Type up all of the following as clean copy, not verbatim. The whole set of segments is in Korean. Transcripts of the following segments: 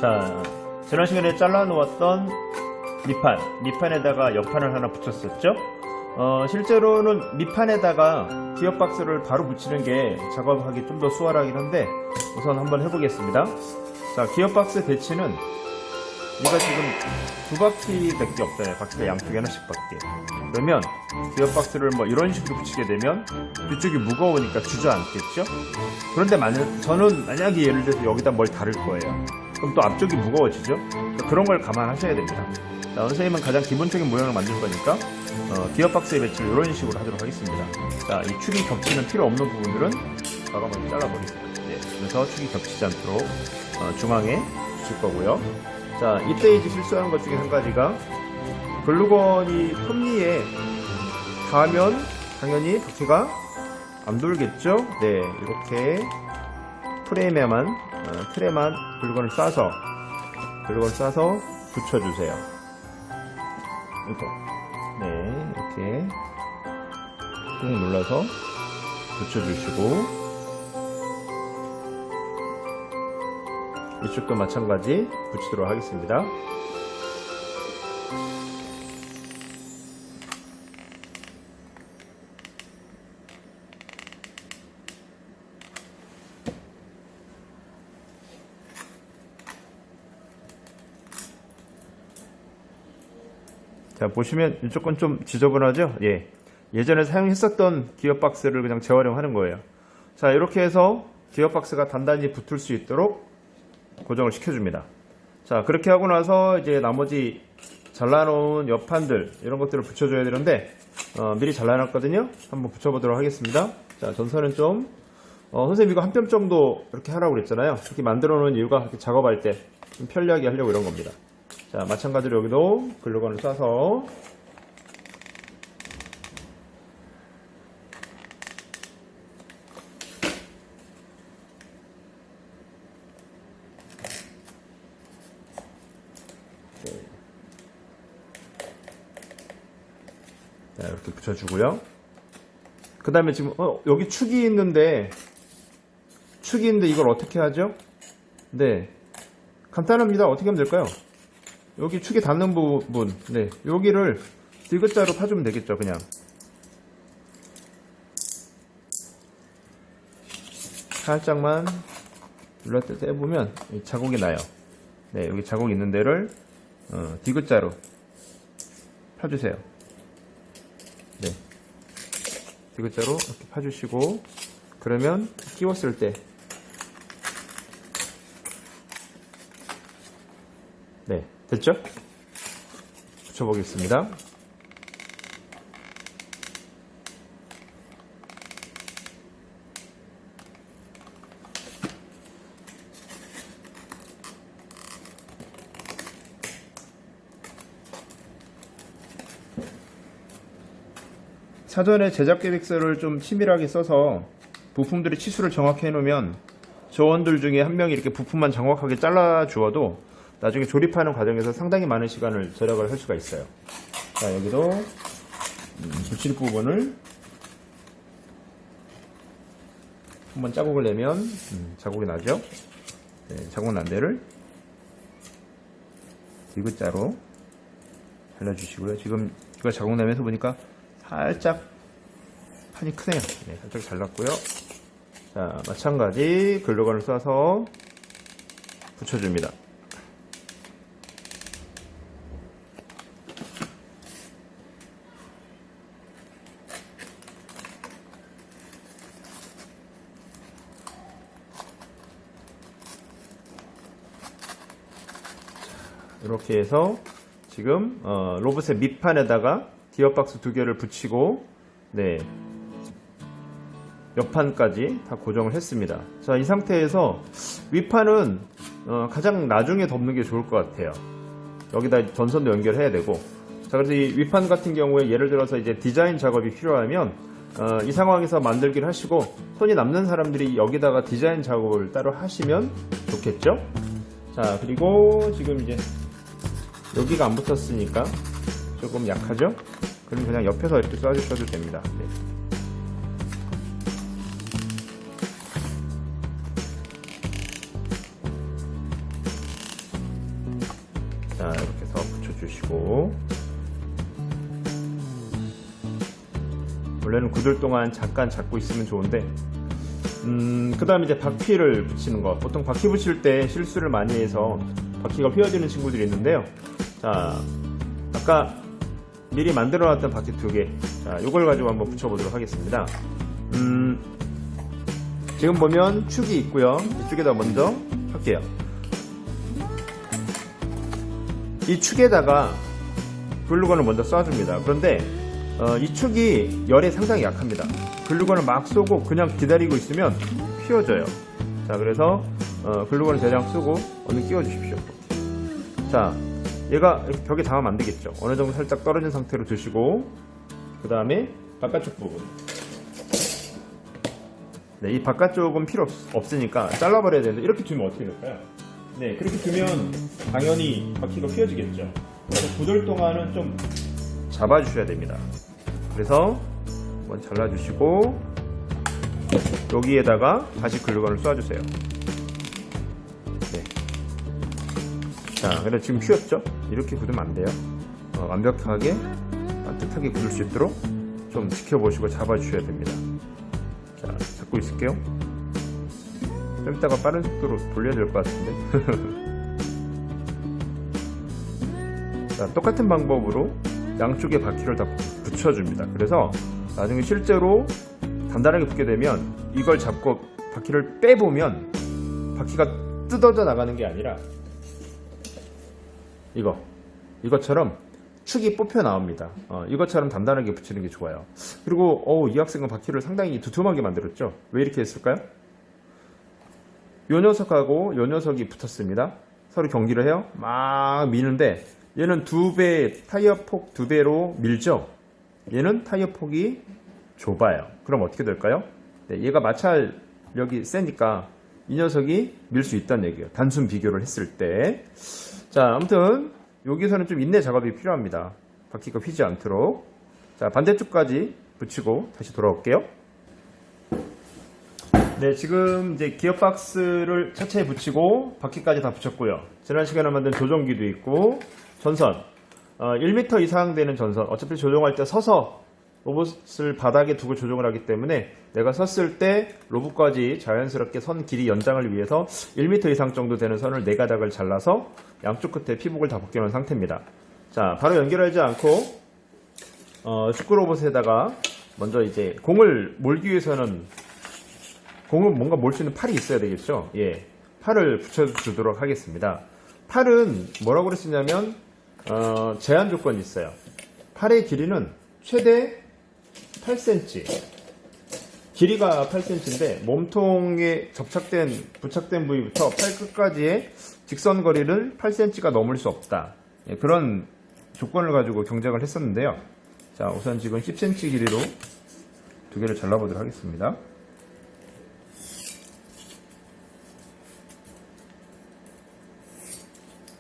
자, 지난 시간에 잘라 놓았던 밑판에다가 옆판을 하나 붙였었죠. 실제로는 밑판에다가 기어박스를 바로 붙이는 게 작업하기 좀 더 수월하긴 한데 우선 한번 해보겠습니다. 자, 기어박스 배치는 얘가 지금 두 바퀴밖에 없잖아요. 바퀴가 양쪽에 하나씩 밖에. 그러면 기어박스를 뭐 이런 식으로 붙이게 되면 뒤쪽이 무거우니까 주저앉겠죠. 그런데 저는 만약에 예를 들어서 여기다 뭘 다룰 거예요. 그럼 또 앞쪽이 무거워지죠. 그런 걸 감안하셔야 됩니다. 자, 선생님은 가장 기본적인 모양을 만들 거니까 기어박스의 배치를 이런 식으로 하도록 하겠습니다. 자, 이 축이 겹치는 필요 없는 부분들은 과감하게 잘라버리세요. 네, 그래서 축이 겹치지 않도록 중앙에 붙일 거고요. 자, 이때 이제 실수하는 것 중에 한 가지가 글루건이 톱니에 닿으면 당연히 바퀴가 안 돌겠죠. 네, 이렇게 프레임에만 틀에만 글루건을 싸서 붙여주세요. 이렇게, 네, 이렇게 꾹 눌러서 붙여주시고, 이쪽도 마찬가지 붙이도록 하겠습니다. 자, 보시면 이쪽은 좀 지저분하죠? 예. 예전에 사용했었던 기어박스를 그냥 재활용하는 거예요. 자, 이렇게 해서 기어박스가 단단히 붙을 수 있도록 고정을 시켜줍니다. 자, 그렇게 하고 나서 이제 나머지 잘라놓은 옆판들 이런 것들을 붙여줘야 되는데 미리 잘라놨거든요. 한번 붙여보도록 하겠습니다. 자, 전선은 좀 선생님 이거 한 뼘 정도 이렇게 하라고 그랬잖아요. 이렇게 만들어 놓은 이유가 이렇게 작업할 때 좀 편리하게 하려고 이런 겁니다. 자, 마찬가지로 여기도 글루건을 쏴서 자, 이렇게 붙여주고요. 그 다음에 지금 여기 축이 있는데 이걸 어떻게 하죠? 네, 간단합니다. 어떻게 하면 될까요? 여기 축이 닿는 부분, 네, 여기를 디귿자로 파주면 되겠죠. 그냥 살짝만 눌렀을 때 떼보면 자국이 나요. 네, 여기 자국 있는 데를 디귿자로 파주세요. 네, 디귿자로 이렇게 파주시고, 그러면 끼웠을 때, 네, 됐죠? 붙여보겠습니다. 사전에 제작 계획서를 좀 치밀하게 써서 부품들의 치수를 정확히 해놓으면 조원들 중에 한 명이 이렇게 부품만 정확하게 잘라 주어도 나중에 조립하는 과정에서 상당히 많은 시간을 절약을 할 수가 있어요. 자, 여기도 붙일 부분을 한번 자국을 내면 자국이 나죠. 네, 자국 난 데를 디귿자로 잘라주시고요. 지금 이거 자국 내면서 보니까 살짝 판이 크네요. 네, 살짝 잘랐고요. 자, 마찬가지 글루건을 쏴서 붙여줍니다. 이렇게 해서 지금 로봇의 밑판에다가 기어박스 두 개를 붙이고, 네, 옆판까지 다 고정을 했습니다. 자, 이 상태에서 윗판은 가장 나중에 덮는 게 좋을 것 같아요. 여기다 전선도 연결해야 되고. 자, 그래서 이 윗판 같은 경우에 예를 들어서 이제 디자인 작업이 필요하면 이 상황에서 만들기를 하시고, 손이 남는 사람들이 여기다가 디자인 작업을 따로 하시면 좋겠죠. 자, 그리고 지금 이제 여기가 안 붙었으니까 조금 약하죠? 그럼 그냥 옆에서 이렇게 쏴주셔도 됩니다. 네. 자, 이렇게 해서 붙여주시고, 원래는 굳을 동안 잠깐 잡고 있으면 좋은데, 그 다음에 이제 바퀴를 붙이는 거. 보통 바퀴 붙일 때 실수를 많이 해서 바퀴가 휘어지는 친구들이 있는데요. 자, 아까 미리 만들어 놨던 바퀴 2개. 자, 이걸 가지고 한번 붙여보도록 하겠습니다. 지금 보면 축이 있고요. 이쪽에다 먼저 할게요. 이 축에다가 글루건을 먼저 쏴줍니다. 그런데 이 축이 열에 상당히 약합니다. 글루건을 막 쏘고 그냥 기다리고 있으면 휘어져요. 자, 그래서 글루건을 대량 쓰고 얼른 끼워 주십시오. 자, 얘가 이렇게 벽에 닿으면 안 되겠죠. 어느 정도 살짝 떨어진 상태로 두시고, 그 다음에 바깥쪽 부분. 네, 이 바깥쪽은 필요 없으니까 잘라버려야 되는데, 이렇게 두면 어떻게 될까요? 네, 그렇게 두면 당연히 바퀴가 휘어지겠죠. 그래서 굳을 동안은 좀 잡아주셔야 됩니다. 그래서 한번 잘라주시고, 여기에다가 다시 글루건을 쏴주세요. 네. 자, 근데 지금 휘었죠? 이렇게 굳으면 안 돼요. 완벽하게 따뜻하게 굳을 수 있도록 좀 지켜보시고 잡아주셔야 됩니다. 자, 잡고 있을게요. 좀 이따가 빠른 속도로 돌려야 될 것 같은데. 자, 똑같은 방법으로 양쪽에 바퀴를 다 붙여줍니다. 그래서 나중에 실제로 단단하게 붙게 되면 이걸 잡고 바퀴를 빼보면 바퀴가 뜯어져 나가는 게 아니라 이것처럼 축이 뽑혀 나옵니다. 이것처럼 단단하게 붙이는 게 좋아요. 그리고 이 학생은 바퀴를 상당히 두툼하게 만들었죠. 왜 이렇게 했을까요? 요 녀석하고 요 녀석이 붙었습니다. 서로 경기를 해요. 막 미는데 얘는 2배, 타이어 폭 2배로 밀죠. 얘는 타이어 폭이 좁아요. 그럼 어떻게 될까요? 네, 얘가 마찰력이 세니까 이 녀석이 밀 수 있다는 얘기예요. 단순 비교를 했을 때. 자, 아무튼 여기서는 좀 인내 작업이 필요합니다. 바퀴가 휘지 않도록. 자, 반대쪽까지 붙이고 다시 돌아올게요. 네, 지금 이제 기어박스를 차체에 붙이고 바퀴까지 다 붙였고요. 지난 시간에 만든 조종기도 있고, 전선 1m 이상 되는 전선. 어차피 조종할 때 서서 로봇을 바닥에 두고 조종을 하기 때문에 내가 섰을 때 로봇까지 자연스럽게 선 길이 연장을 위해서 1m 이상 정도 되는 선을 4가닥을 잘라서 양쪽 끝에 피복을 다 벗겨놓은 상태입니다. 자, 바로 연결하지 않고 축구 로봇에다가 먼저 이제 공을 몰기 위해서는 공을 뭔가 몰 수 있는 팔이 있어야 되겠죠. 예, 팔을 붙여주도록 하겠습니다. 팔은 뭐라고 그랬었냐면 제한 조건이 있어요. 팔의 길이는 최대 8cm, 길이가 8cm인데 몸통에 부착된 부위부터 팔 끝까지의 직선 거리를 8cm가 넘을 수 없다. 예, 그런 조건을 가지고 경쟁을 했었는데요. 자, 우선 지금 10cm 길이로 2개를 잘라보도록 하겠습니다.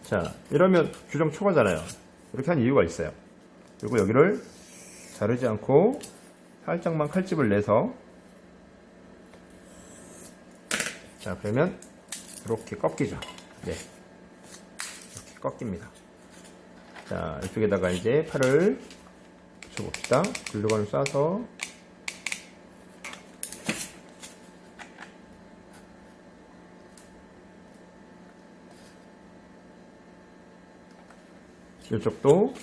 자, 이러면 규정 초과잖아요. 이렇게 한 이유가 있어요. 그리고 여기를 자르지 않고 살짝만 칼집을 내서, 자, 그러면 이렇게 꺾이죠. 네, 이렇게 꺾입니다. 자, 이쪽에다가 이제 팔을 붙여봅시다. 글루건을 쏴서 이쪽도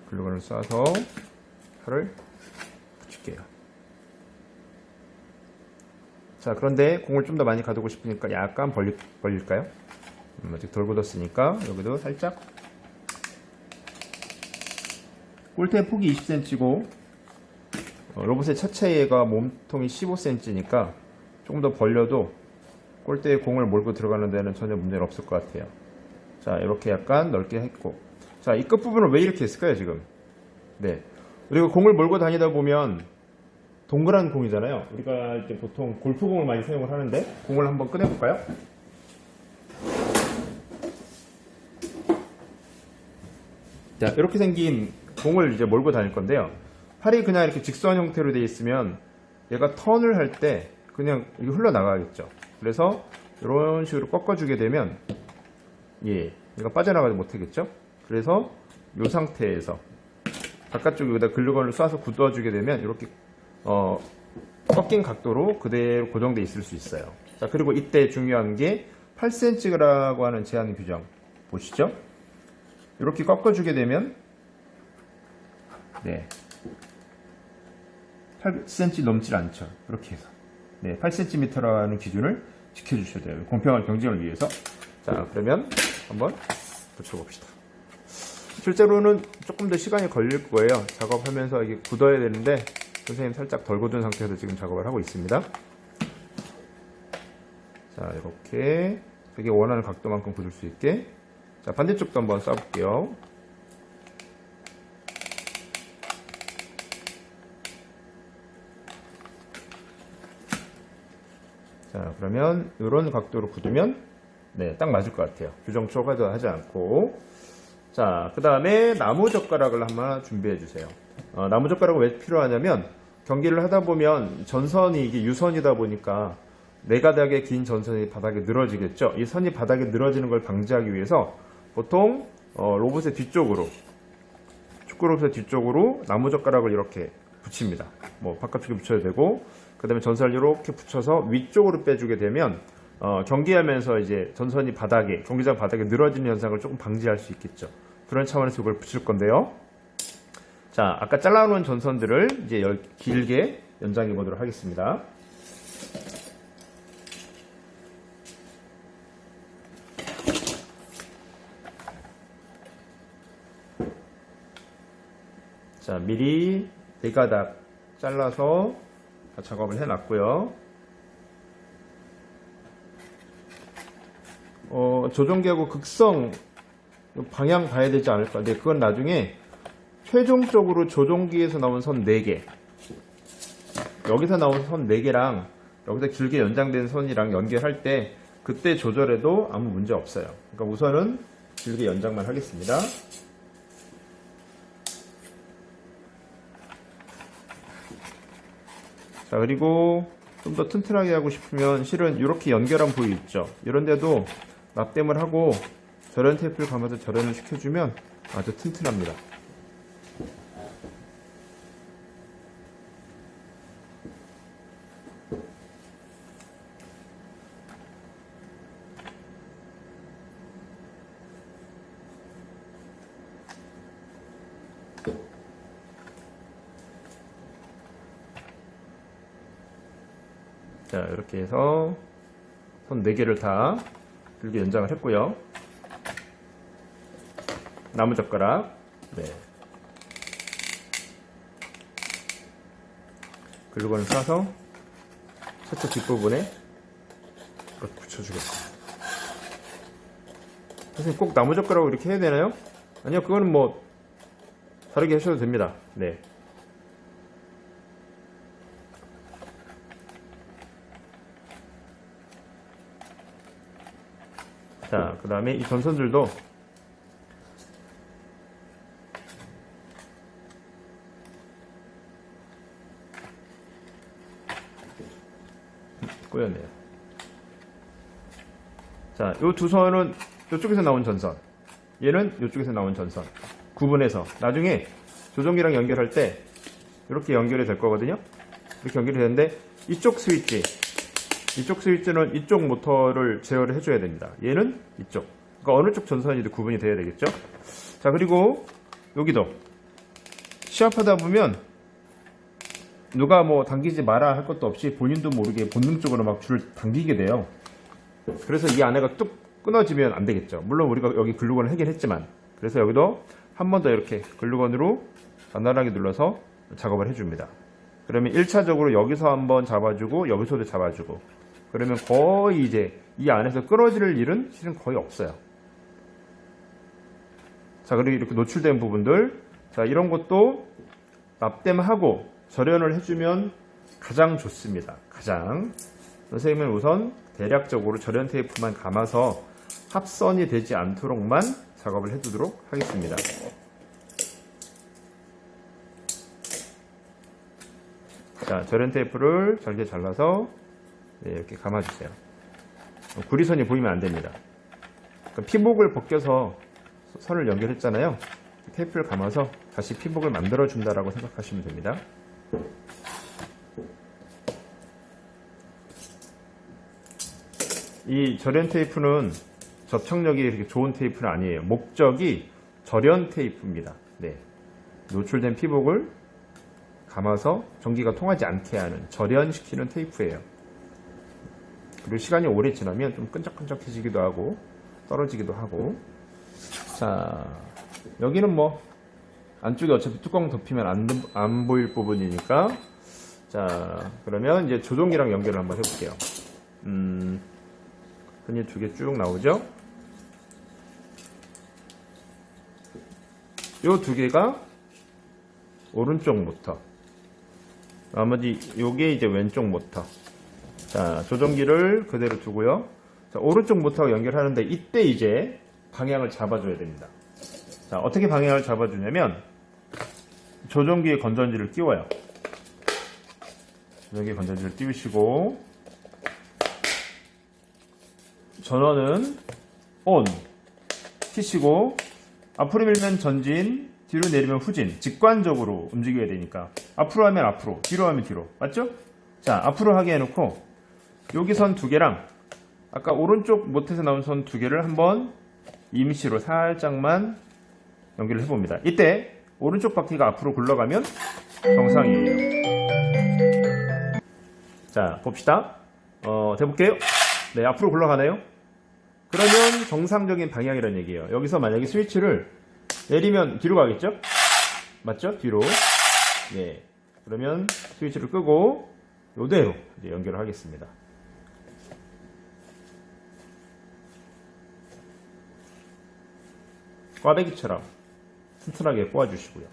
글루건을 쏴서 팔을 붙일게요. 자, 그런데 공을 좀 더 많이 가두고 싶으니까 약간 벌릴까요? 아직 덜 굳었으니까 여기도 살짝. 꼴대 폭이 20cm고 로봇의 차체가 몸통이 15cm니까 조금 더 벌려도 꼴대에 공을 몰고 들어가는 데는 전혀 문제는 없을 것 같아요. 자, 이렇게 약간 넓게 했고, 자, 이 끝부분을 왜 이렇게 했을까요, 지금? 네. 그리고 공을 몰고 다니다 보면 동그란 공이잖아요. 우리가 이제 보통 골프공을 많이 사용을 하는데, 공을 한번 꺼내볼까요? 자, 이렇게 생긴 공을 이제 몰고 다닐 건데요. 팔이 그냥 이렇게 직선 형태로 되어 있으면 얘가 턴을 할 때 그냥 이게 흘러나가겠죠. 그래서 이런 식으로 꺾어주게 되면 예, 얘가 빠져나가지 못하겠죠. 그래서 이 상태에서 바깥쪽 여기다 글루건을 쏴서 굳어주게 되면 이렇게 꺾인 각도로 그대로 고정돼 있을 수 있어요. 자, 그리고 이때 중요한 게 8cm라고 하는 제한 규정 보시죠. 이렇게 꺾어주게 되면 네, 8cm 넘질 않죠. 이렇게 해서 네, 8cm라는 기준을 지켜주셔야 돼요. 공평한 경쟁을 위해서. 자, 그러면 한번 붙여봅시다. 실제로는 조금 더 시간이 걸릴 거예요. 작업하면서 이게 굳어야 되는데 선생님 살짝 덜 굳은 상태에서 지금 작업을 하고 있습니다. 자, 이렇게 되게 원하는 각도만큼 굳을 수 있게. 자, 반대쪽도 한번 쏴볼게요. 자, 그러면 이런 각도로 굳으면 네, 딱 맞을 것 같아요. 규정 초과도 하지 않고. 자, 그 다음에 나무젓가락을 한번 준비해 주세요. 나무젓가락은 왜 필요하냐면 경기를 하다 보면 전선이 이게 유선이다 보니까 네 가닥의 긴 전선이 바닥에 늘어지겠죠. 이 선이 바닥에 늘어지는 걸 방지하기 위해서 보통 로봇의 뒤쪽으로, 축구 로봇의 뒤쪽으로 나무젓가락을 이렇게 붙입니다. 뭐 바깥쪽에 붙여야 되고, 그 다음에 전선을 이렇게 붙여서 위쪽으로 빼주게 되면 경기하면서 이제 전선이 바닥에, 경기장 바닥에 늘어지는 현상을 조금 방지할 수 있겠죠. 그런 차원에서 이걸 붙일 건데요. 자, 아까 잘라놓은 전선들을 이제 길게 연장해 보도록 하겠습니다. 자, 미리 4가닥 잘라서 다 작업을 해놨고요. 조종기하고 극성 방향 봐야 되지 않을까. 네, 그건 나중에 최종적으로 조종기에서 나온 선 4개, 여기서 나온 선 4개랑 여기서 길게 연장된 선이랑 연결할 때 그때 조절해도 아무 문제 없어요. 그러니까 우선은 길게 연장만 하겠습니다. 자, 그리고 좀 더 튼튼하게 하고 싶으면 실은 이렇게 연결한 부위 있죠. 이런데도 납땜을 하고 절연 테이프를 감아서 절연을 시켜주면 아주 튼튼합니다. 자, 이렇게 해서 선 4개를 다 길게 연장을 했고요. 나무젓가락, 네, 글루건을 싸서 살짝 뒷부분에 이렇게 붙여주겠습니다. 선생님 꼭 나무젓가락으로 이렇게 해야 되나요? 아니요, 그거는 뭐 다르게 하셔도 됩니다. 네. 자, 그 다음에 이 전선들도 꼬였네요. 자, 이 두 선은 이쪽에서 나온 전선, 얘는 이쪽에서 나온 전선 구분해서 나중에 조종기랑 연결할 때 이렇게 연결이 될 거거든요. 이렇게 연결이 되는데 이쪽 스위치는 이쪽 모터를 제어를 해줘야 됩니다. 얘는 이쪽. 그러니까 어느 쪽 전선이든 구분이 돼야 되겠죠. 자, 그리고 여기도 시합하다 보면 누가 뭐 당기지 마라 할 것도 없이 본인도 모르게 본능적으로 막 줄을 당기게 돼요. 그래서 이 안에가 뚝 끊어지면 안 되겠죠. 물론 우리가 여기 글루건을 하긴 했지만, 그래서 여기도 한 번 더 이렇게 글루건으로 단단하게 눌러서 작업을 해줍니다. 그러면 1차적으로 여기서 한번 잡아주고 여기서도 잡아주고, 그러면 거의 이제 이 안에서 끊어질 일은 실은 거의 없어요. 자, 그리고 이렇게 노출된 부분들, 자, 이런 것도 납땜하고 절연을 해주면 가장 좋습니다. 가장. 선생님은 우선 대략적으로 절연 테이프만 감아서 합선이 되지 않도록만 작업을 해두도록 하겠습니다. 자, 절연 테이프를 잘게 잘라서 네, 이렇게 감아주세요. 구리선이 보이면 안 됩니다. 그러니까 피복을 벗겨서 선을 연결했잖아요. 테이프를 감아서 다시 피복을 만들어 준다라고 생각하시면 됩니다. 이 절연 테이프는 접착력이 그렇게 좋은 테이프는 아니에요. 목적이 절연 테이프입니다. 네. 노출된 피복을 감아서 전기가 통하지 않게 하는 절연시키는 테이프예요. 그리고 시간이 오래 지나면 좀 끈적끈적해지기도 하고 떨어지기도 하고. 자, 여기는 뭐 안쪽에 어차피 뚜껑 덮이면 안 보일 부분이니까. 자, 그러면 이제 조종기랑 연결을 한번 해볼게요. 흔히 두 개 쭉 나오죠? 요 두 개가 오른쪽 모터, 나머지 요게 이제 왼쪽 모터. 자, 조종기를 그대로 두고요. 자, 오른쪽 모터와 연결하는데 이때 이제 방향을 잡아줘야 됩니다. 자, 어떻게 방향을 잡아주냐면 조종기에 건전지를 끼워요. 조종기에 건전지를 띄우시고 전원은 ON 키시고 앞으로 밀면 전진, 뒤로 내리면 후진. 직관적으로 움직여야 되니까 앞으로 하면 앞으로, 뒤로 하면 뒤로. 맞죠? 자, 앞으로 하게 해놓고 여기 선 두 개랑 아까 오른쪽 모터에서 나온 선 두 개를 한번 임시로 살짝만 연결을 해봅니다. 이때 오른쪽 바퀴가 앞으로 굴러가면 정상이에요. 자, 봅시다. 돼볼게요. 네, 앞으로 굴러가나요? 그러면 정상적인 방향이라는 얘기예요. 여기서 만약에 스위치를 내리면 뒤로 가겠죠? 맞죠? 뒤로. 네. 그러면 스위치를 끄고 이대로 이제 연결을 하겠습니다. 꽈배기처럼 튼튼하게 꼬아주시고요.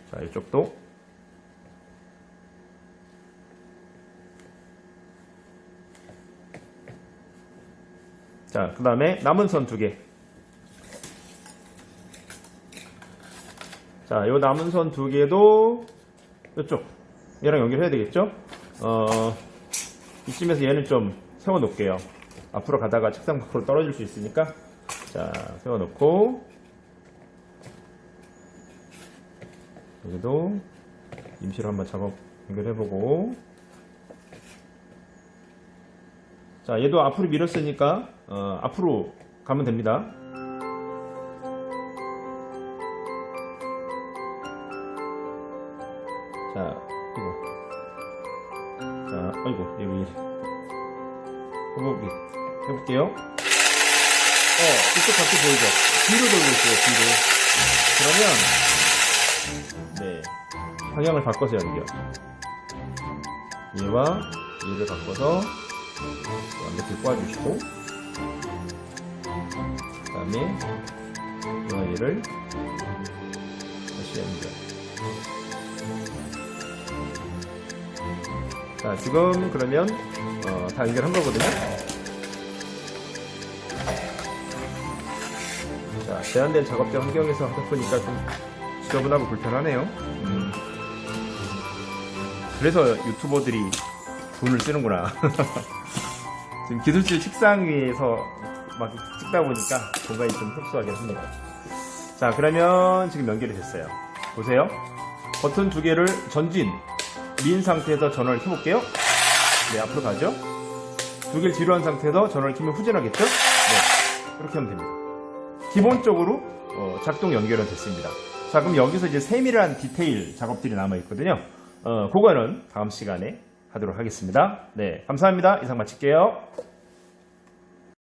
자, 이쪽도. 자, 그 다음에 남은 선 두 개. 자, 요 남은 선 두 개도 이쪽 얘랑 연결해야 되겠죠? 이쯤에서 얘는 좀 세워놓을게요. 앞으로 가다가 책상 밖으로 떨어질 수 있으니까. 자, 세워놓고 여기도 임시로 한번 작업 연결해보고. 자, 얘도 앞으로 밀었으니까 앞으로 가면 됩니다. 자, 아이고, 여기 해볼게요. 이쪽 바퀴 보이죠? 뒤로 돌고 있어요, 뒤로. 그러면, 네, 방향을 바꿔서 연결. 얘와 얘를 바꿔서 완벽히 꼬아주시고, 그 다음에 얘와 얘를 다시 연결. 자, 지금 그러면 다 연결한 거거든요. 자, 제한된 작업장 환경에서 하다 보니까 좀 지저분하고 불편하네요. 그래서 유튜버들이 돈을 쓰는구나. 지금 기술실 책상 위에서 막 찍다 보니까 공간이 좀 협소하긴 합니다. 자, 그러면 지금 연결이 됐어요. 보세요. 버튼 두 개를 전진 민 상태에서 전원을 켜볼게요. 네, 앞으로 가죠. 두 개를 뒤로 한 상태에서 전원을 켜면 후진하겠죠? 네, 이렇게 하면 됩니다. 기본적으로 작동 연결은 됐습니다. 자, 그럼 여기서 이제 세밀한 디테일 작업들이 남아있거든요. 그거는 다음 시간에 하도록 하겠습니다. 네, 감사합니다. 이상 마칠게요.